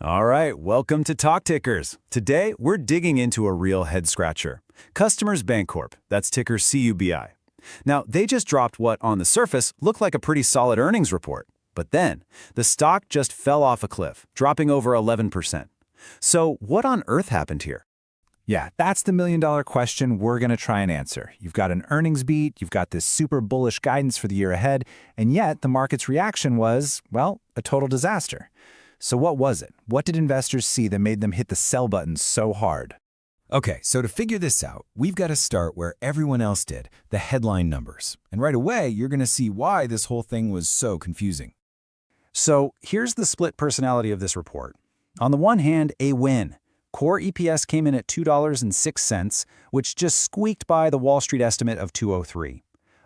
All right, welcome to Talk Tickers. Today, we're digging into a real head-scratcher. Customers Bancorp, that's ticker CUBI. Now, they just dropped what, on the surface, looked like a pretty solid earnings report. But then, the stock just fell off a cliff, dropping over 11%. So, what on earth happened here? Yeah, that's the million-dollar question we're going to try and answer. You've got an earnings beat, you've got this super bullish guidance for the year ahead, and yet the market's reaction was, well, a total disaster. So what was it? What did investors see that made them hit the sell button so hard? Okay, so to figure this out, we've got to start where everyone else did, the headline numbers. And right away, you're going to see why this whole thing was so confusing. So, here's the split personality of this report. On the one hand, a win. Core EPS came in at $2.06, which just squeaked by the Wall Street estimate of $2.03.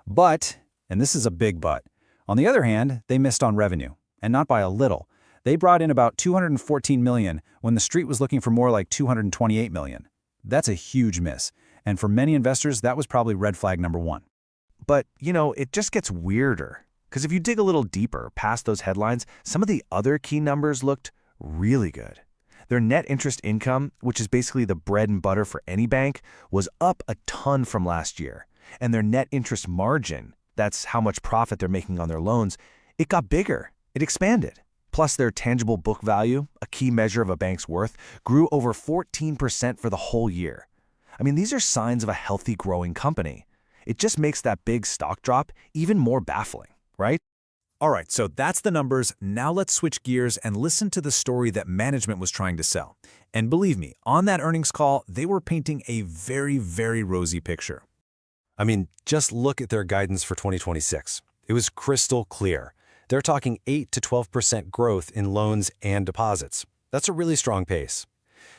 But, and this is a big but, on the other hand, they missed on revenue, and not by a little. They brought in about $214 million when the street was looking for more like $228 million. That's a huge miss, and for many investors, that was probably red flag number one. But, it just gets weirder. Because if you dig a little deeper past those headlines, some of the other key numbers looked really good. Their net interest income, which is basically the bread and butter for any bank, was up a ton from last year. And their net interest margin, that's how much profit they're making on their loans, it got bigger. It expanded. Plus, their tangible book value, a key measure of a bank's worth, grew over 14% for the whole year. I mean, these are signs of a healthy, growing company. It just makes that big stock drop even more baffling, right? All right, so that's the numbers. Now let's switch gears and listen to the story that management was trying to sell. And believe me, on that earnings call, they were painting a very, very rosy picture. I mean, just look at their guidance for 2026. It was crystal clear. They're talking 8 to 12% growth in loans and deposits. That's a really strong pace.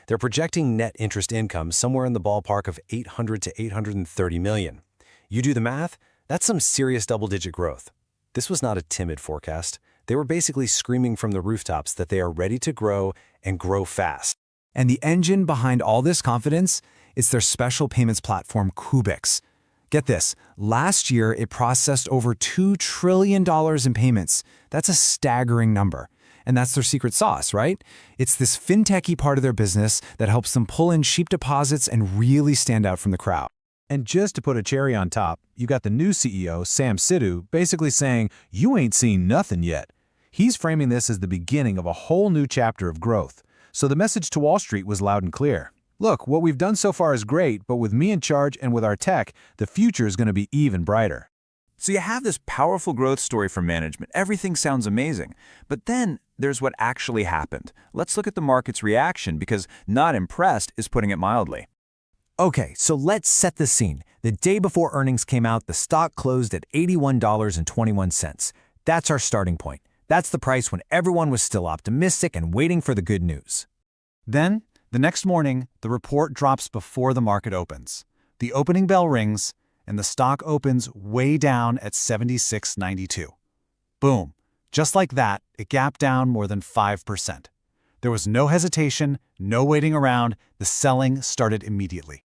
They're projecting net interest income somewhere in the ballpark of $800 to $830 million. You do the math, that's some serious double-digit growth. This was not a timid forecast. They were basically screaming from the rooftops that they are ready to grow and grow fast. And the engine behind all this confidence is their special payments platform, Qubix. Get this, last year it processed over $2 trillion in payments. That's a staggering number. And that's their secret sauce, right? It's this fintech-y part of their business that helps them pull in cheap deposits and really stand out from the crowd. And just to put a cherry on top, you got the new CEO, Sam Sidhu, basically saying, you ain't seen nothing yet. He's framing this as the beginning of a whole new chapter of growth. So the message to Wall Street was loud and clear. Look, what we've done so far is great, but with me in charge and with our tech, the future is going to be even brighter. So you have this powerful growth story from management. Everything sounds amazing. But then there's what actually happened. Let's look at the market's reaction because not impressed is putting it mildly. Okay, so let's set the scene. The day before earnings came out, the stock closed at $81.21. That's our starting point. That's the price when everyone was still optimistic and waiting for the good news. Then, the next morning, the report drops before the market opens. The opening bell rings, and the stock opens way down at $76.92. Boom. Just like that, it gapped down more than 5%. There was no hesitation, no waiting around. The selling started immediately.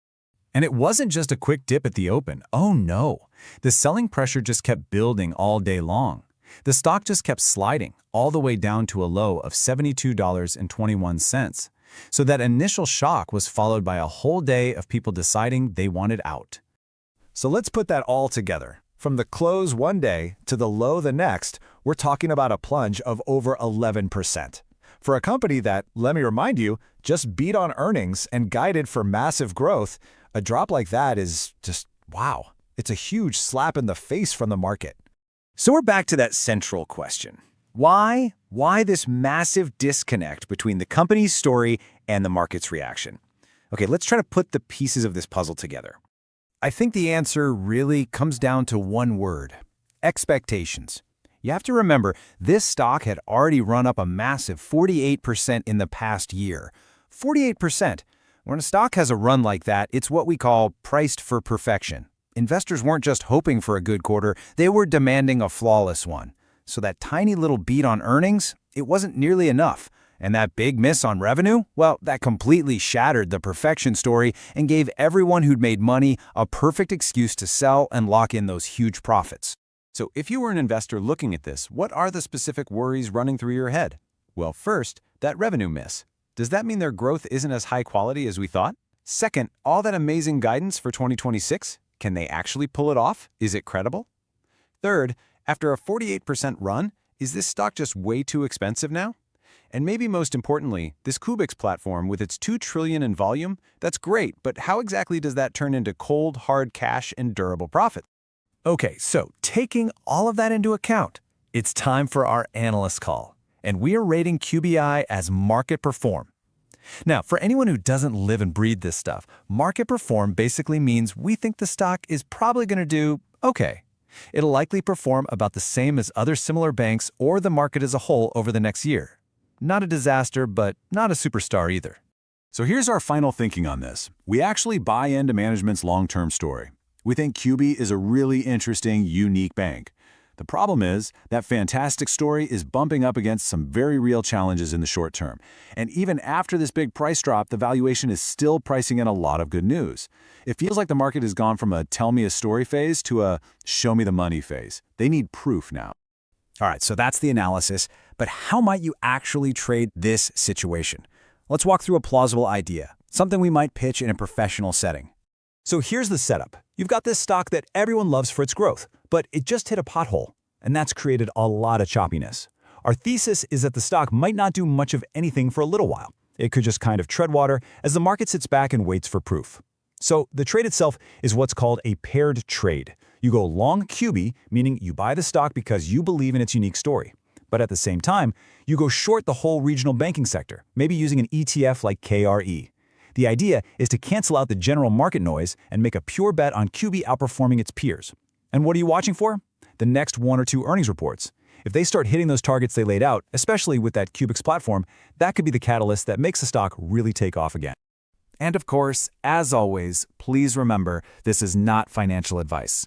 And it wasn't just a quick dip at the open. Oh no. The selling pressure just kept building all day long. The stock just kept sliding all the way down to a low of $72.21. So that initial shock was followed by a whole day of people deciding they wanted out. So let's put that all together. From the close one day to the low the next, we're talking about a plunge of over 11%. For a company that, let me remind you, just beat on earnings and guided for massive growth, a drop like that is just, wow. It's a huge slap in the face from the market. So we're back to that central question. Why? Why this massive disconnect between the company's story and the market's reaction? Okay, let's try to put the pieces of this puzzle together. I think the answer really comes down to one word: expectations. You have to remember, this stock had already run up a massive 48% in the past year. 48%. When a stock has a run like that, it's what we call priced for perfection. Investors weren't just hoping for a good quarter, they were demanding a flawless one. So that tiny little beat on earnings, it wasn't nearly enough. And that big miss on revenue, well, that completely shattered the perfection story and gave everyone who'd made money a perfect excuse to sell and lock in those huge profits. So if you were an investor looking at this, what are the specific worries running through your head? Well, first, that revenue miss. Does that mean their growth isn't as high quality as we thought? Second, all that amazing guidance for 2026, can they actually pull it off? Is it credible? Third, after a 48% run, is this stock just way too expensive now? And maybe most importantly, this Qubix platform with its $2 trillion in volume, that's great, but how exactly does that turn into cold, hard cash and durable profit? Okay, so taking all of that into account, it's time for our analyst call, and we are rating QBI as market perform. Now, for anyone who doesn't live and breathe this stuff, market perform basically means we think the stock is probably going to do okay. It'll likely perform about the same as other similar banks or the market as a whole over the next year. Not a disaster, but not a superstar either. So here's our final thinking on this. We actually buy into management's long-term story. We think QUBI is a really interesting, unique bank. The problem is that fantastic story is bumping up against some very real challenges in the short term. And even after this big price drop, the valuation is still pricing in a lot of good news. It feels like the market has gone from a tell me a story phase to a show me the money phase. They need proof now. All right, so that's the analysis, but how might you actually trade this situation? Let's walk through a plausible idea, something we might pitch in a professional setting. So here's the setup. You've got this stock that everyone loves for its growth, but it just hit a pothole, and that's created a lot of choppiness. Our thesis is that the stock might not do much of anything for a little while. It could just kind of tread water as the market sits back and waits for proof. So the trade itself is what's called a paired trade. You go long QUBI, meaning you buy the stock because you believe in its unique story. But at the same time, you go short the whole regional banking sector, maybe using an ETF like KRE. The idea is to cancel out the general market noise and make a pure bet on QUBI outperforming its peers. And what are you watching for? The next 1 or 2 earnings reports. If they start hitting those targets they laid out, especially with that Qubix platform, that could be the catalyst that makes the stock really take off again. And of course, as always, please remember this is not financial advice.